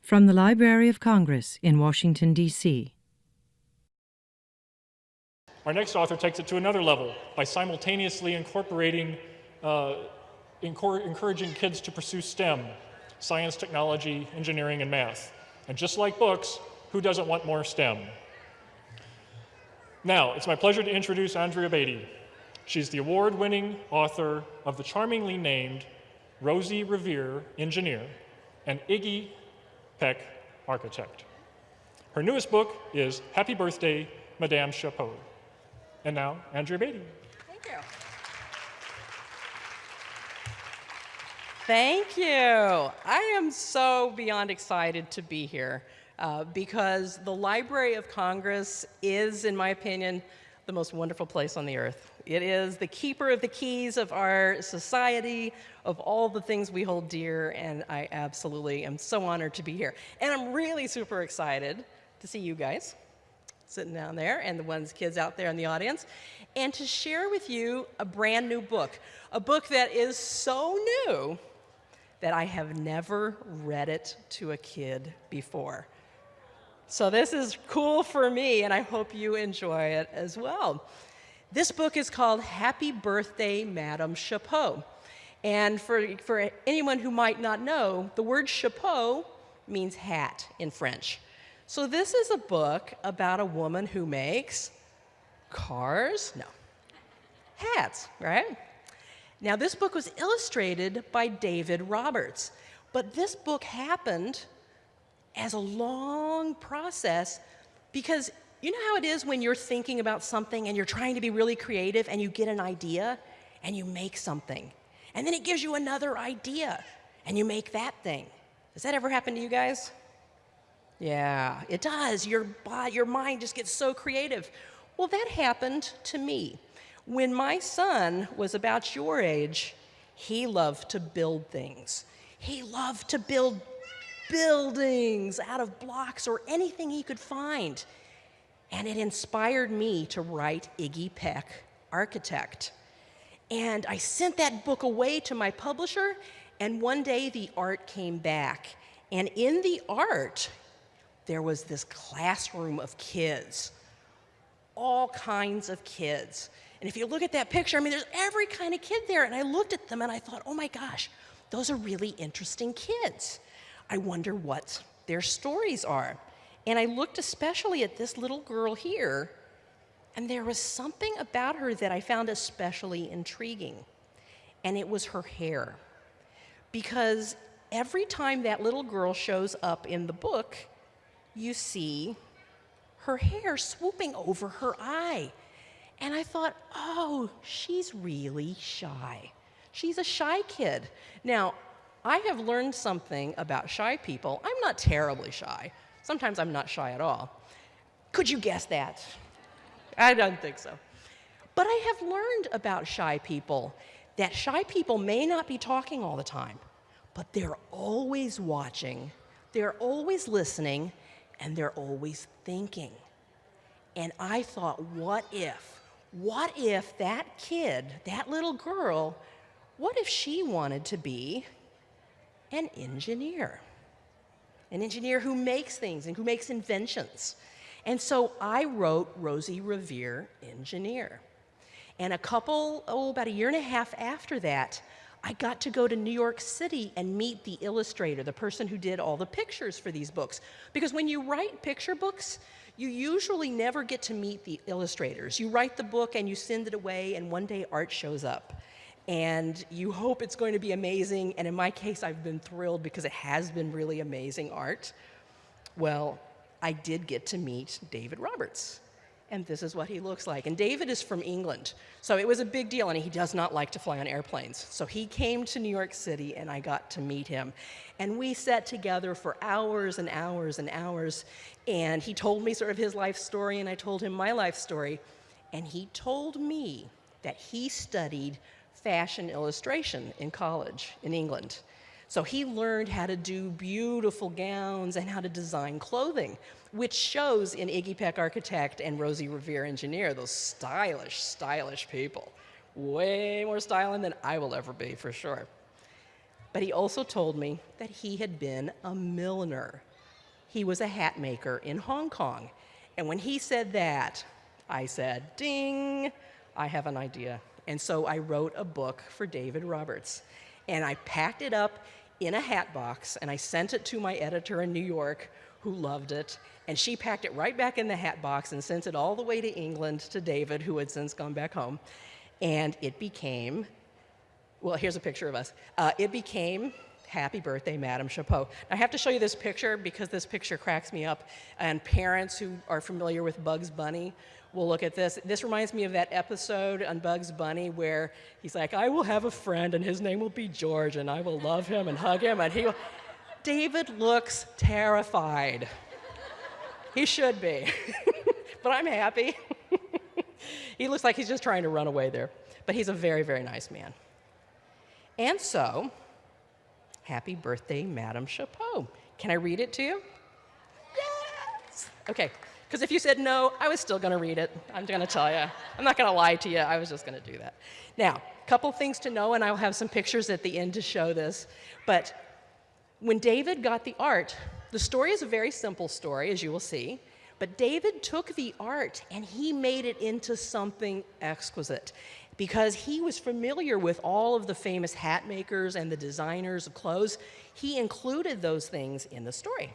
From the Library of Congress in Washington, D.C. Our next author takes it to another level by simultaneously encouraging kids to pursue STEM, science, technology, engineering, and math. And just like books, who doesn't want more STEM? Now, it's my pleasure to introduce Andrea Beaty. She's the award-winning author of the charmingly named Rosie Revere, Engineer, and Iggy Peck, Architect. Her newest book is Happy Birthday, Madame Chapeau. And now, Andrea Beaty. Thank you. Thank you. I am so beyond excited to be here because the Library of Congress is, in my opinion, the most wonderful place on the earth. It is the keeper of the keys of our society, of all the things we hold dear, and I absolutely am so honored to be here. And I'm really super excited to see you guys sitting down there and the kids out there in the audience, and to share with you a brand new book, a book that is so new that I have never read it to a kid before. So this is cool for me, and I hope you enjoy it as well. This book is called Happy Birthday, Madame Chapeau. And for anyone who might not know, the word chapeau means hat in French. So this is a book about a woman who makes cars? No. Hats, right? Now, this book was illustrated by David Roberts, but this book happened as a long process because you know how it is when you're thinking about something and you're trying to be really creative and you get an idea and you make something, and then it gives you another idea and you make that thing. Does that ever happen to you guys? Yeah, it does. Your mind just gets so creative. Well, that happened to me. When my son was about your age, he loved to build things. He loved to build buildings out of blocks or anything he could find. And it inspired me to write Iggy Peck, Architect. And I sent that book away to my publisher, and one day the art came back. And in the art, there was this classroom of kids, all kinds of kids. And if you look at that picture, I mean, there's every kind of kid there. And I looked at them and I thought, oh my gosh, those are really interesting kids. I wonder what their stories are. And I looked especially at this little girl here, and there was something about her that I found especially intriguing. And it was her hair. Because every time that little girl shows up in the book, you see her hair swooping over her eye. And I thought, oh, she's really shy. She's a shy kid. Now, I have learned something about shy people. I'm not terribly shy. Sometimes I'm not shy at all. Could you guess that? I don't think so. But I have learned about shy people that shy people may not be talking all the time, but they're always watching, they're always listening, and they're always thinking. And I thought, what if that kid, that little girl, what if she wanted to be an engineer? An engineer who makes things and who makes inventions. And so I wrote Rosie Revere, Engineer. And about a year and a half after that, I got to go to New York City and meet the illustrator, the person who did all the pictures for these books. Because when you write picture books, you usually never get to meet the illustrators. You write the book and you send it away, and one day art shows up. And you hope it's going to be amazing, and in my case, I've been thrilled because it has been really amazing art. Well, I did get to meet David Roberts, and this is what he looks like. And David is from England, so it was a big deal, and he does not like to fly on airplanes. So he came to New York City, and I got to meet him. And we sat together for hours and hours and hours, and he told me sort of his life story, and I told him my life story. And he told me that he studied fashion illustration in college in England. So he learned how to do beautiful gowns and how to design clothing, which shows in Iggy Peck, Architect, and Rosie Revere, Engineer, those stylish, stylish people. Way more styling than I will ever be, for sure. But he also told me that he had been a milliner. He was a hat maker in Hong Kong. And when he said that, I said, ding, I have an idea. And so I wrote a book for David Roberts. And I packed it up in a hat box, and I sent it to my editor in New York, who loved it. And she packed it right back in the hat box and sent it all the way to England to David, who had since gone back home. And it became, well, here's a picture of us. It became Happy Birthday, Madame Chapeau. I have to show you this picture because this picture cracks me up. And parents who are familiar with Bugs Bunny will look at this. This reminds me of that episode on Bugs Bunny where he's like, I will have a friend and his name will be George and I will love him and hug him. And David looks terrified. He should be, but I'm happy. He looks like he's just trying to run away there, but he's a very, very nice man. And so, happy birthday, Madame Chapeau. Can I read it to you? Yes! Okay, because if you said no, I was still going to read it. I'm going to tell you. I'm not going to lie to you. I was just going to do that. Now, a couple things to know, and I'll have some pictures at the end to show this, but when David got the art, the story is a very simple story, as you will see, but David took the art and he made it into something exquisite because he was familiar with all of the famous hat makers and the designers of clothes. He included those things in the story.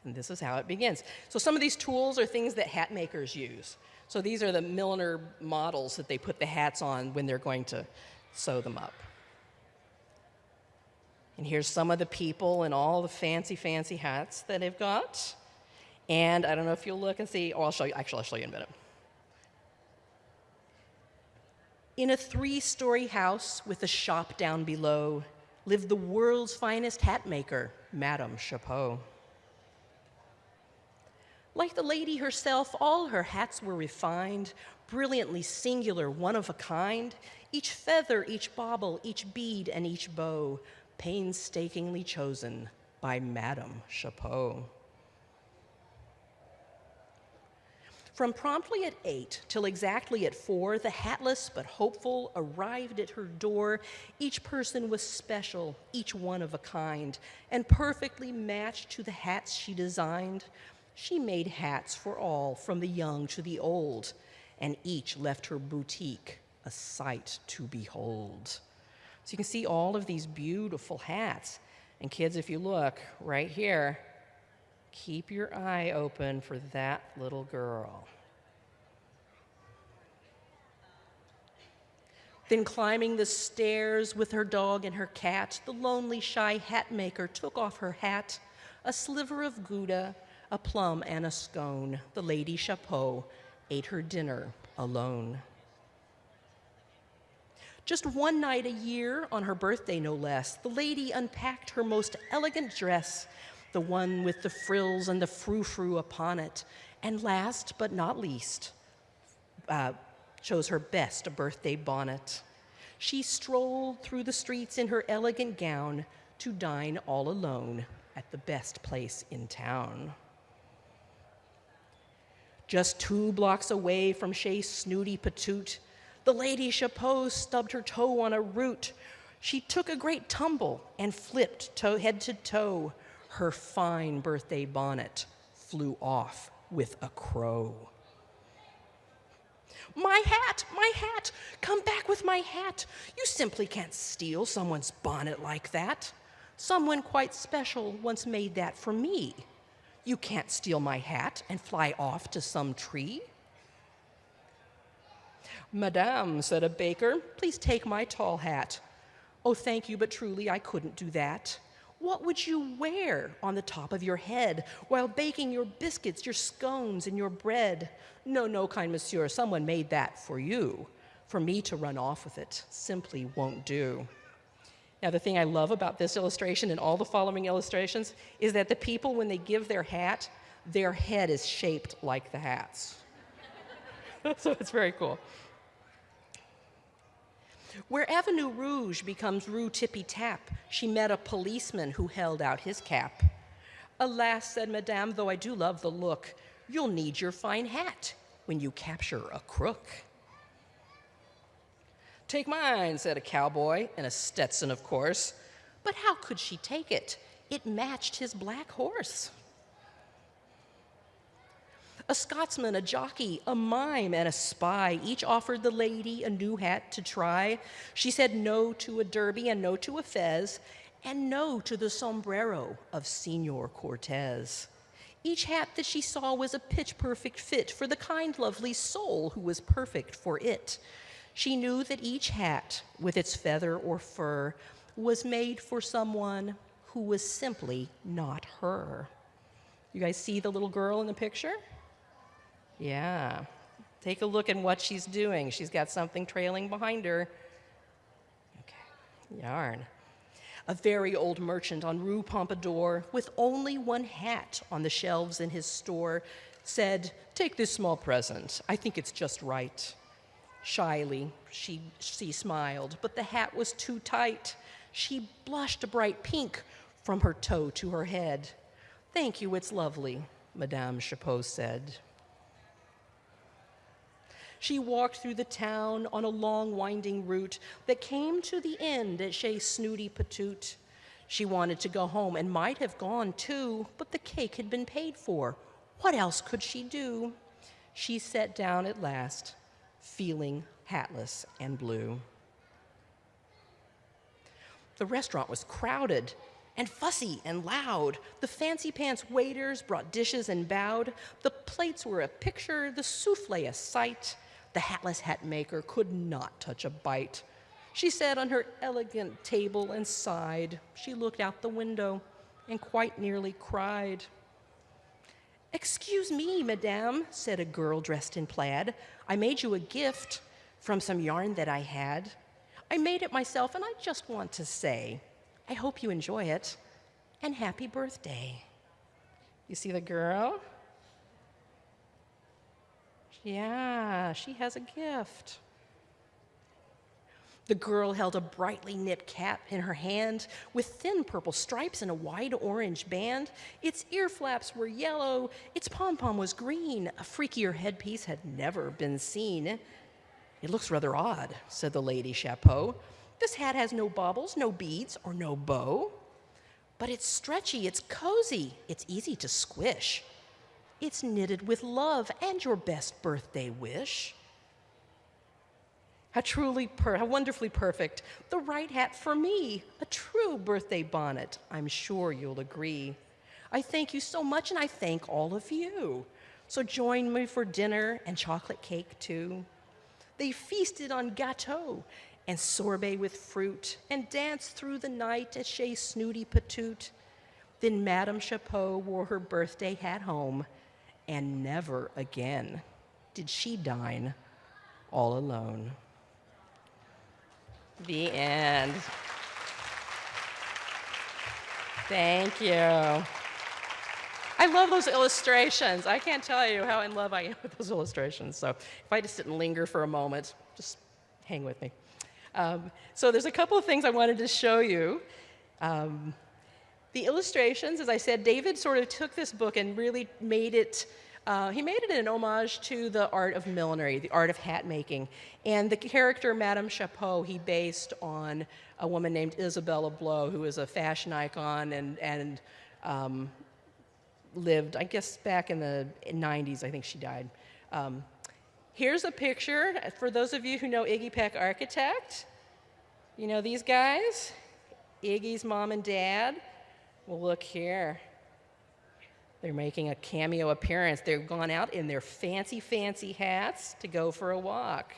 And this is how it begins. So some of these tools are things that hat makers use. So these are the milliner models that they put the hats on when they're going to sew them up. And here's some of the people and all the fancy, fancy hats that they've got. And I don't know if you'll look and see. Oh, I'll show you. Actually, I'll show you in a minute. In a 3-story house with a shop down below lived the world's finest hat maker, Madame Chapeau. Like the lady herself, all her hats were refined, brilliantly singular, one of a kind. Each feather, each bauble, each bead, and each bow painstakingly chosen by Madame Chapeau. From promptly at 8 till exactly at 4, the hatless but hopeful arrived at her door. Each person was special, each one of a kind, and perfectly matched to the hats she designed. She made hats for all, from the young to the old, and each left her boutique a sight to behold. So you can see all of these beautiful hats. And kids, if you look right here, keep your eye open for that little girl. Then climbing the stairs with her dog and her cat, the lonely, shy hat maker took off her hat, a sliver of Gouda, a plum, and a scone. The lady Chapeau ate her dinner alone. Just one night a year, on her birthday no less, the lady unpacked her most elegant dress, the one with the frills and the frou-frou upon it, and last but not least, chose her best birthday bonnet. She strolled through the streets in her elegant gown to dine all alone at the best place in town. Just 2 blocks away from Chez Snooty Patoot, the lady Chapeau stubbed her toe on a root. She took a great tumble and flipped head to toe. Her fine birthday bonnet flew off with a crow. My hat, come back with my hat. You simply can't steal someone's bonnet like that. Someone quite special once made that for me. You can't steal my hat and fly off to some tree. Madame, said a baker, please take my tall hat. Oh, thank you, but truly I couldn't do that. What would you wear on the top of your head while baking your biscuits, your scones, and your bread? No, no, kind monsieur, someone made that for you. For me to run off with it simply won't do. Now, the thing I love about this illustration and all the following illustrations is that the people, when they give their hat, their head is shaped like the hats. So it's very cool. Where Avenue Rouge becomes Rue Tippy-Tap, she met a policeman who held out his cap. Alas, said Madame, though I do love the look, you'll need your fine hat when you capture a crook. Take mine, said a cowboy, in a Stetson, of course. But how could she take it? It matched his black horse. A Scotsman, a jockey, a mime, and a spy each offered the lady a new hat to try. She said no to a derby and no to a fez, and no to the sombrero of Senor Cortez. Each hat that she saw was a pitch-perfect fit for the kind, lovely soul who was perfect for it. She knew that each hat, with its feather or fur, was made for someone who was simply not her. You guys see the little girl in the picture? Yeah. Take a look at what she's doing. She's got something trailing behind her. Okay, yarn. A very old merchant on Rue Pompadour, with only one hat on the shelves in his store, said, "Take this small present. I think it's just right." Shyly, she smiled, but the hat was too tight. She blushed a bright pink from her toe to her head. "Thank you, it's lovely," Madame Chapeau said. She walked through the town on a long, winding route that came to the end at Chez Snooty Patoot. She wanted to go home and might have gone too, but the cake had been paid for. What else could she do? She sat down at last, feeling hatless and blue. The restaurant was crowded and fussy and loud. The fancy pants waiters brought dishes and bowed. The plates were a picture, the souffle a sight. The hatless hat maker could not touch a bite. She sat on her elegant table and sighed. She looked out the window and quite nearly cried. "Excuse me, madame," said a girl dressed in plaid. "I made you a gift from some yarn that I had. I made it myself, and I just want to say, I hope you enjoy it, and happy birthday." You see the girl? Yeah, she has a gift. The girl held a brightly knit cap in her hand with thin purple stripes and a wide orange band. Its ear flaps were yellow, its pom-pom was green. A freakier headpiece had never been seen. "It looks rather odd," said the lady Chapeau. "This hat has no baubles, no beads, or no bow. But it's stretchy, it's cozy, it's easy to squish. It's knitted with love and your best birthday wish." How wonderfully perfect. The right hat for me. A true birthday bonnet. I'm sure you'll agree. I thank you so much, and I thank all of you. So join me for dinner and chocolate cake, too. They feasted on gâteau and sorbet with fruit and danced through the night at Chez Snooty Patoot. Then Madame Chapeau wore her birthday hat home, and never again did she dine all alone. The end. Thank you. I love those illustrations. I can't tell you how in love I am with those illustrations. So if I just sit and linger for a moment, just hang with me. So there's a couple of things I wanted to show you. The illustrations, as I said, David sort of took this book and really made it, he made it an homage to the art of millinery, the art of hat making. And the character, Madame Chapeau, he based on a woman named Isabella Blow, who is a fashion icon and lived, I guess, back in the 90s, I think she died. Here's a picture, for those of you who know Iggy Peck, architect. You know these guys? Iggy's mom and dad. Well, look here. They're making a cameo appearance. They've gone out in their fancy, fancy hats to go for a walk.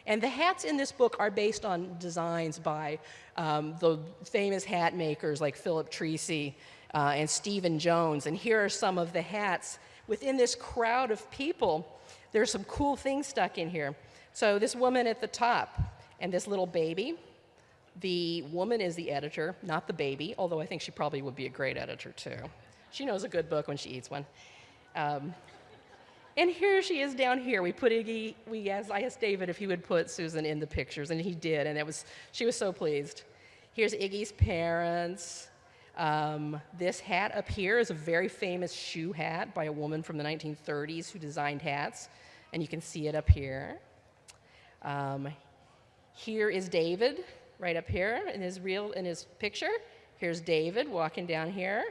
And the hats in this book are based on designs by the famous hat makers like Philip Treacy and Stephen Jones. And here are some of the hats. Within this crowd of people, there's some cool things stuck in here. So this woman at the top and this little baby. The woman is the editor, not the baby, although I think she probably would be a great editor too. She knows a good book when she eats one. And here she is down here. We put Iggy, I asked David if he would put Susan in the pictures, and he did, and she was so pleased. Here's Iggy's parents. This hat up here is a very famous shoe hat by a woman from the 1930s who designed hats, and you can see it up here. Here is David, right up here in his picture, Here's David walking down here.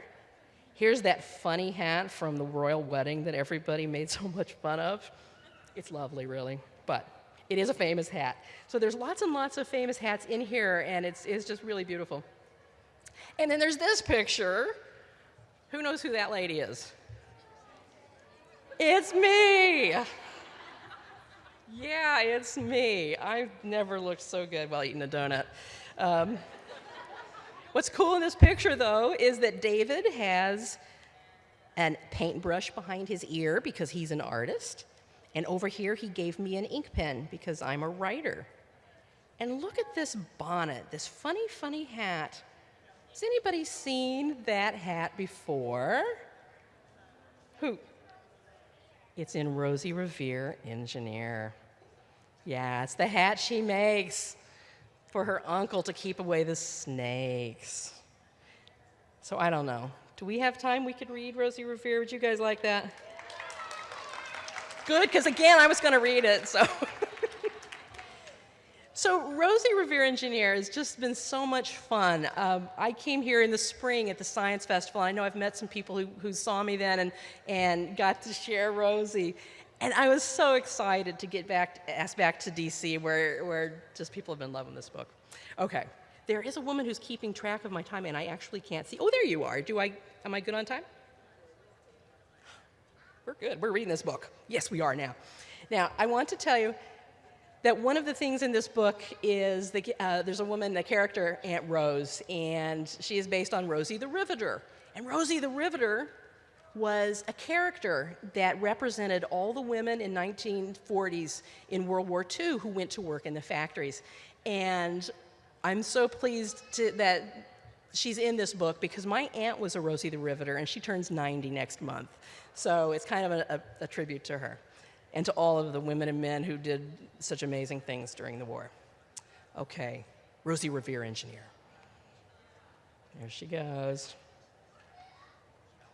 Here's that funny hat from the royal wedding that everybody made so much fun of. It's lovely, really, but it is a famous hat. So there's lots and lots of famous hats in here, and it's just really beautiful. And then there's this picture. Who knows who that lady is? It's me. Yeah, it's me. I've never looked so good while eating a donut. What's cool in this picture, though, is that David has a paintbrush behind his ear because he's an artist. And over here, he gave me an ink pen because I'm a writer. And look at this bonnet, this funny, funny hat. Has anybody seen that hat before? Who? It's in Rosie Revere, Engineer. Yeah, it's the hat she makes for her uncle to keep away the snakes. So I don't know. Do we have time we could read Rosie Revere? Would you guys like that? Good, because again, I was going to read it, so. So Rosie Revere Engineer has just been so much fun. I came here in the spring at the Science Festival. I know I've met some people who saw me then and got to share Rosie. And I was so excited to get asked back to DC where just people have been loving this book. Okay, there is a woman who's keeping track of my time and I actually can't see. Oh, there you are. Am I good on time? We're good. We're reading this book. Yes, we are now. Now, I want to tell you that one of the things in this book is there's a woman, the character, Aunt Rose, and she is based on Rosie the Riveter. And Rosie the Riveter was a character that represented all the women in 1940s in World War II who went to work in the factories. And I'm so pleased that she's in this book because my aunt was a Rosie the Riveter, and she turns 90 next month. So it's kind of a tribute to her and to all of the women and men who did such amazing things during the war. Okay, Rosie Revere Engineer. There she goes.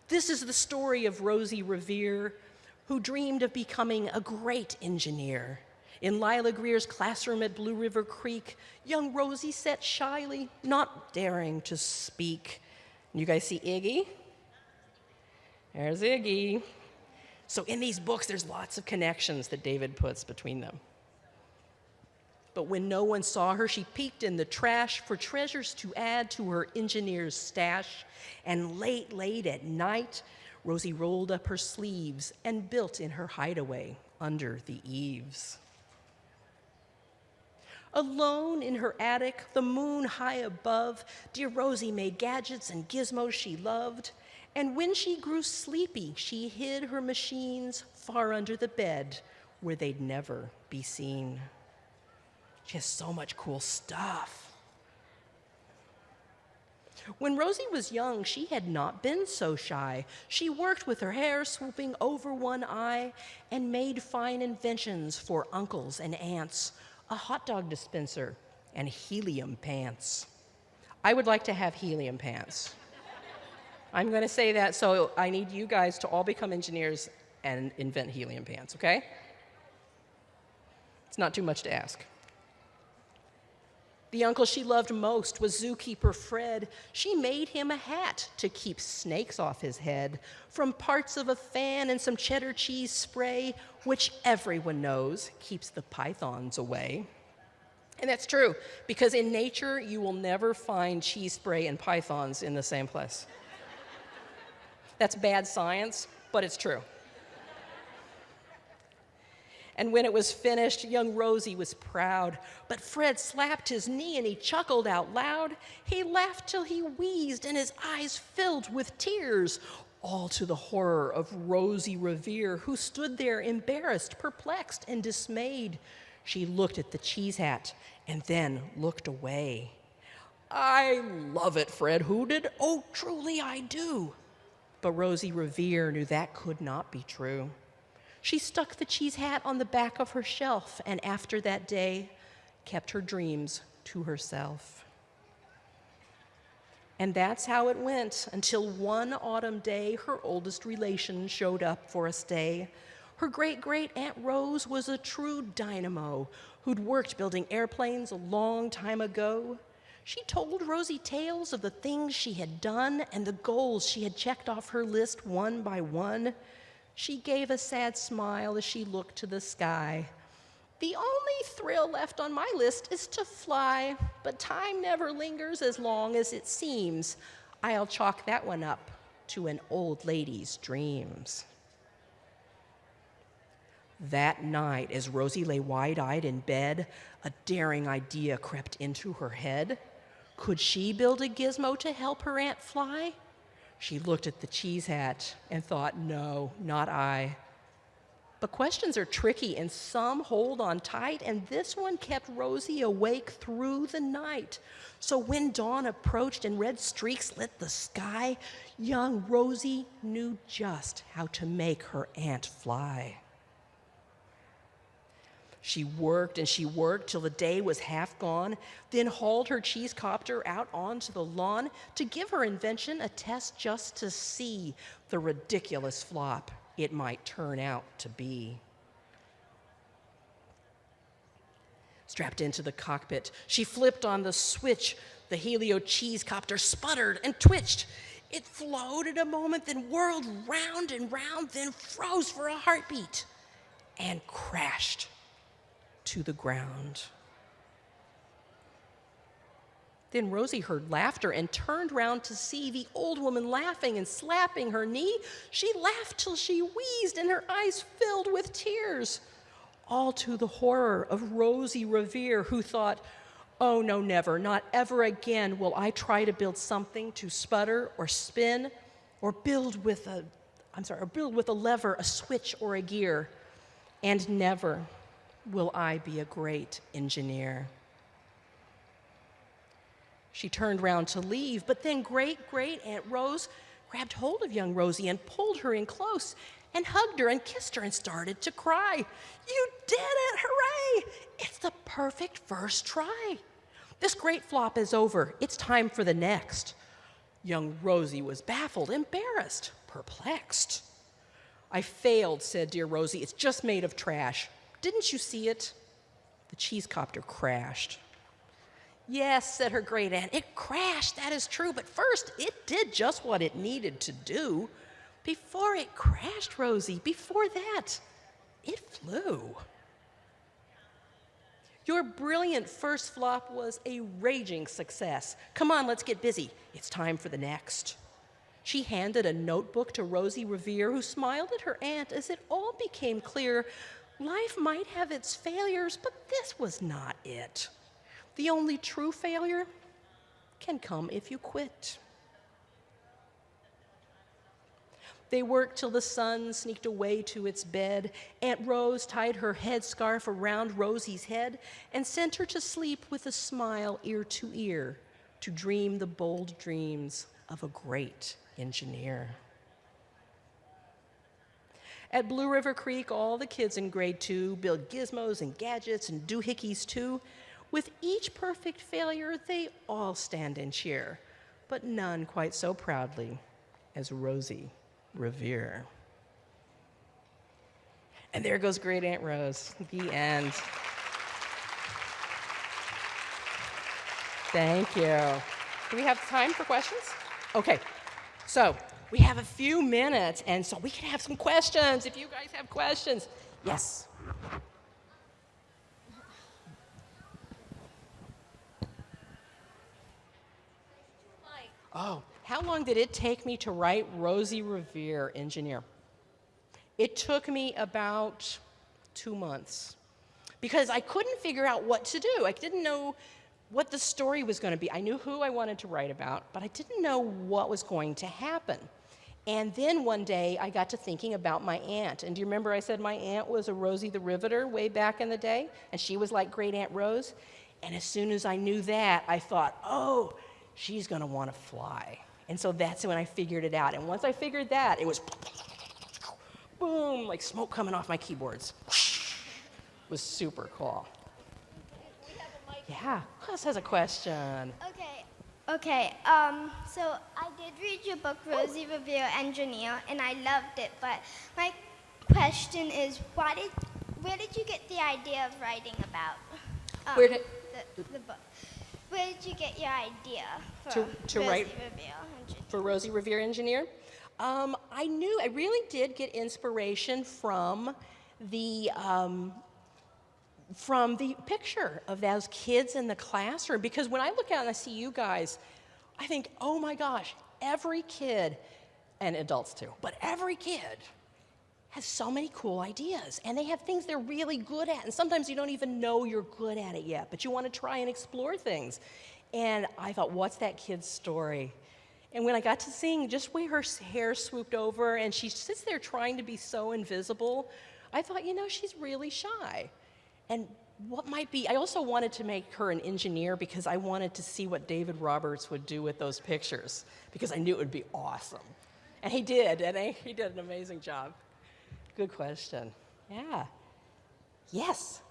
This is the story of Rosie Revere, who dreamed of becoming a great engineer. In Lila Greer's classroom at Blue River Creek, young Rosie sat shyly, not daring to speak. You guys see Iggy? There's Iggy. So in these books, there's lots of connections that David puts between them. But when no one saw her, she peeked in the trash for treasures to add to her engineer's stash. And late at night, Rosie rolled up her sleeves and built in her hideaway under the eaves. Alone in her attic, the moon high above, dear Rosie made gadgets and gizmos she loved. And when she grew sleepy, she hid her machines far under the bed where they'd never be seen. She has so much cool stuff. When Rosie was young, she had not been so shy. She worked with her hair swooping over one eye and made fine inventions for uncles and aunts, a hot dog dispenser and helium pants. I would like to have helium pants. I'm going to say that, so I need you guys to all become engineers and invent helium pants, okay? It's not too much to ask. The uncle she loved most was zookeeper Fred. She made him a hat to keep snakes off his head from parts of a fan and some cheddar cheese spray, which everyone knows keeps the pythons away. And that's true, because in nature, you will never find cheese spray and pythons in the same place. That's bad science, but it's true. And when it was finished, young Rosie was proud. But Fred slapped his knee and he chuckled out loud. He laughed till he wheezed and his eyes filled with tears, all to the horror of Rosie Revere, who stood there embarrassed, perplexed, and dismayed. She looked at the cheese hat and then looked away. I love it, Fred hooted. Oh, truly I do. But Rosie Revere knew that could not be true. She stuck the cheese hat on the back of her shelf, and after that day, kept her dreams to herself. And that's how it went until one autumn day, her oldest relation showed up for a stay. Her great-great-aunt Rose was a true dynamo who'd worked building airplanes a long time ago. She told Rosie tales of the things she had done and the goals she had checked off her list one by one. She gave a sad smile as she looked to the sky. The only thrill left on my list is to fly, but time never lingers as long as it seems. I'll chalk that one up to an old lady's dreams. That night, as Rosie lay wide-eyed in bed, a daring idea crept into her head. Could she build a gizmo to help her aunt fly? She looked at the cheese hat and thought, no, not I. But questions are tricky and some hold on tight, and this one kept Rosie awake through the night. So when dawn approached and red streaks lit the sky, young Rosie knew just how to make her aunt fly. She worked and she worked till the day was half gone, then hauled her cheese copter out onto the lawn to give her invention a test just to see the ridiculous flop it might turn out to be. Strapped into the cockpit, she flipped on the switch. The Helio cheese copter sputtered and twitched. It floated a moment, then whirled round and round, then froze for a heartbeat and crashed to the ground. Then Rosie heard laughter and turned round to see the old woman laughing and slapping her knee. She laughed till she wheezed and her eyes filled with tears, all to the horror of Rosie Revere, who thought, oh no, never, not ever again will I try to build something to sputter or spin or build with a lever, a switch, or a gear. And never will I be a great engineer. She turned round to leave, but then great-great-Aunt Rose grabbed hold of young Rosie and pulled her in close and hugged her and kissed her and started to cry. You did it! Hooray! It's the perfect first try. This great flop is over. It's time for the next. Young Rosie was baffled, embarrassed, perplexed. I failed, said dear Rosie. It's just made of trash. Didn't you see it? The cheese copter crashed. Yes, said her great aunt, it crashed, that is true, but first it did just what it needed to do. Before it crashed, Rosie, before that, it flew. Your brilliant first flop was a raging success. Come on, let's get busy. It's time for the next. She handed a notebook to Rosie Revere, who smiled at her aunt as it all became clear. Life might have its failures, but this was not it. The only true failure can come if you quit. They worked till the sun sneaked away to its bed. Aunt Rose tied her headscarf around Rosie's head and sent her to sleep with a smile ear to ear to dream the bold dreams of a great engineer. At Blue River Creek, all the kids in grade 2 build gizmos and gadgets and doohickeys too. With each perfect failure, they all stand and cheer, but none quite so proudly as Rosie Revere. And there goes Great Aunt Rose, the end. Thank you. Do we have time for questions? Okay, so we have a few minutes, and so we can have some questions if you guys have questions. Yes. Oh, how long did it take me to write Rosie Revere, Engineer? It took me about 2 months because I couldn't figure out what to do. I didn't know what the story was going to be. I knew who I wanted to write about, but I didn't know what was going to happen. And then one day I got to thinking about my aunt. And do you remember I said my aunt was a Rosie the Riveter way back in the day? And she was like Great Aunt Rose? And as soon as I knew that, I thought, oh, she's going to want to fly. And so that's when I figured it out. And once I figured that, it was boom, like smoke coming off my keyboards. It was super cool. We have a mic. Yeah, who else has a question? Okay. So I did read your book, Rosie Revere, Engineer, and I loved it. But my question is, where did you get the idea of writing about Where did- the book? where did you get your idea To- from? to Rosie write- Revere Engineer. For Rosie Revere Engineer, I really did get inspiration from the picture of those kids in the classroom. Because when I look out and I see you guys, I think, oh my gosh, every kid, and adults too, but every kid has so many cool ideas, and they have things they're really good at, and sometimes you don't even know you're good at it yet, but you want to try and explore things. And I thought, what's that kid's story? And when I got to seeing just where her hair swooped over and she sits there trying to be so invisible, I thought, she's really shy. And what might be, I also wanted to make her an engineer because I wanted to see what David Roberts would do with those pictures, because I knew it would be awesome. And he did, and he did an amazing job. Good question. Yeah. Yes.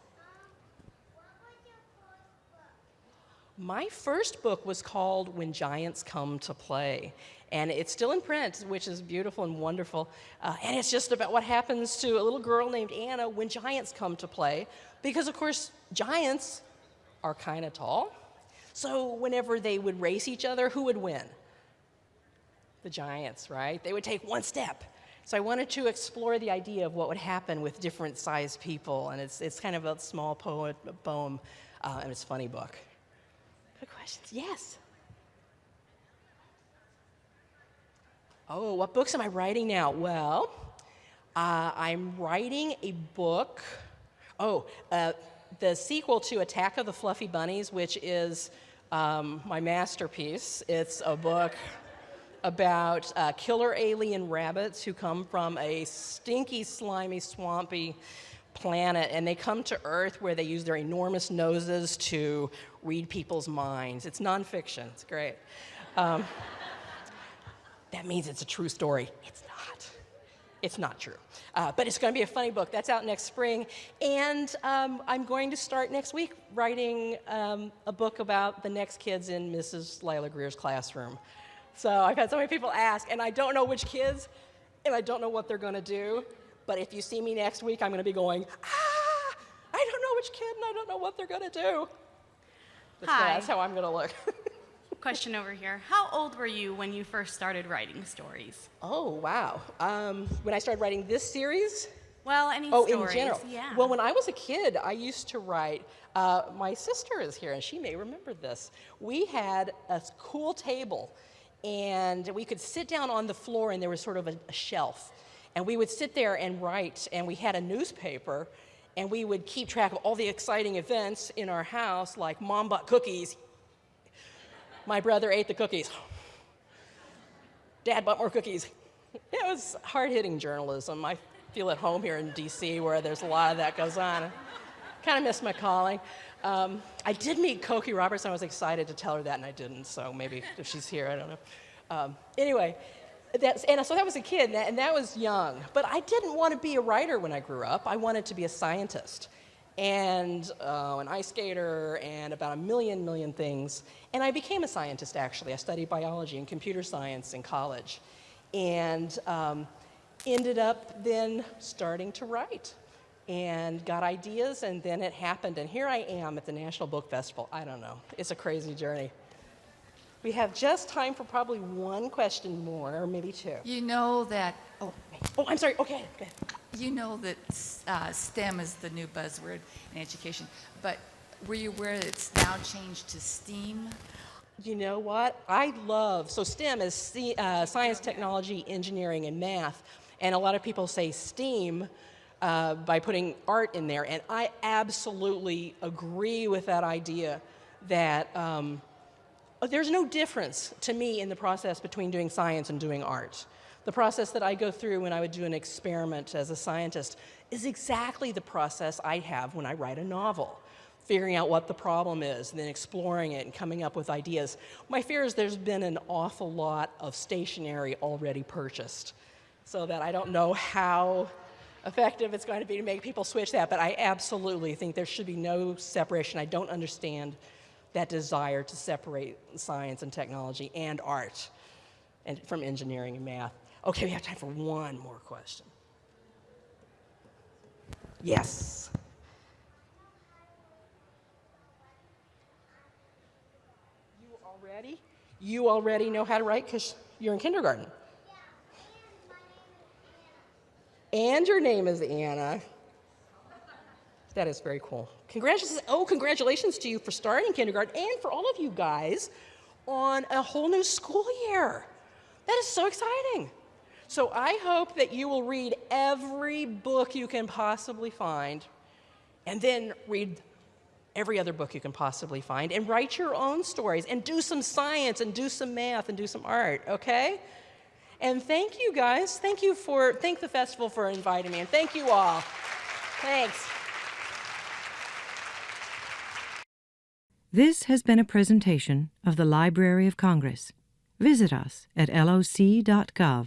My first book was called When Giants Come to Play, and it's still in print, which is beautiful and wonderful. And it's just about what happens to a little girl named Anna when giants come to play, because, of course, giants are kind of tall. So whenever they would race each other, who would win? The giants, right? They would take one step. So I wanted to explore the idea of what would happen with different sized people, and it's kind of a small poem, and it's a funny book. Good questions. Yes. Oh, what books am I writing now? Well, I'm writing a book. The sequel to Attack of the Fluffy Bunnies, which is my masterpiece. It's a book about killer alien rabbits who come from a stinky, slimy, swampy planet, and they come to Earth where they use their enormous noses to read people's minds. It's nonfiction. It's great. That means it's a true story. It's not. It's not true. But it's going to be a funny book. That's out next spring. And I'm going to start next week writing a book about the next kids in Mrs. Lila Greer's classroom. So I've had so many people ask, and I don't know which kids, and I don't know what they're going to do. But if you see me next week, I'm going to be going, I don't know which kid, and I don't know what they're going to do. Hi. That's how I'm going to look. Question over here. How old were you when you first started writing stories? Oh, wow. When I started writing this series? Well, any Oh, stories? in general. Yeah. Well, when I was a kid, I used to write. My sister is here, and she may remember this. We had a cool table, and we could sit down on the floor, and there was sort of a shelf. And we would sit there and write, and we had a newspaper, and we would keep track of all the exciting events in our house, like Mom bought cookies. My brother ate the cookies. Dad bought more cookies. It was hard-hitting journalism. I feel at home here in D.C. where there's a lot of that goes on. I kind of miss my calling. I did meet Cokie Robertson. I was excited to tell her that, and I didn't, so maybe if she's here, I don't know. Anyway, so that was a kid, and that was young. But I didn't want to be a writer when I grew up. I wanted to be a scientist and an ice skater and about a million things. And I became a scientist, actually. I studied biology and computer science in college and ended up then starting to write and got ideas, and then it happened. And here I am at the National Book Festival. I don't know. It's a crazy journey. We have just time for probably one question more, or maybe two. You know that. Oh, I'm sorry. Okay. You know that STEM is the new buzzword in education, but were you aware that it's now changed to STEAM? You know what? So STEM is science, technology, engineering, and math. And a lot of people say STEAM by putting art in there. And I absolutely agree with that idea that there's no difference to me in the process between doing science and doing art. The process that I go through when I would do an experiment as a scientist is exactly the process I have when I write a novel, figuring out what the problem is, and then exploring it and coming up with ideas. My fear is there's been an awful lot of stationery already purchased, so that I don't know how effective it's going to be to make people switch that, but I absolutely think there should be no separation. I don't understand that desire to separate science and technology and art and from engineering and math. Okay, we have time for one more question. Yes. You already know how to write because you're in kindergarten. And your name is Anna. That is very cool. Congratulations to you for starting kindergarten and for all of you guys on a whole new school year. That is so exciting. So I hope that you will read every book you can possibly find, and then read every other book you can possibly find, and write your own stories, and do some science, and do some math, and do some art, okay? And thank you guys. Thank the festival for inviting me, and thank you all. Thanks. This has been a presentation of the Library of Congress. Visit us at loc.gov.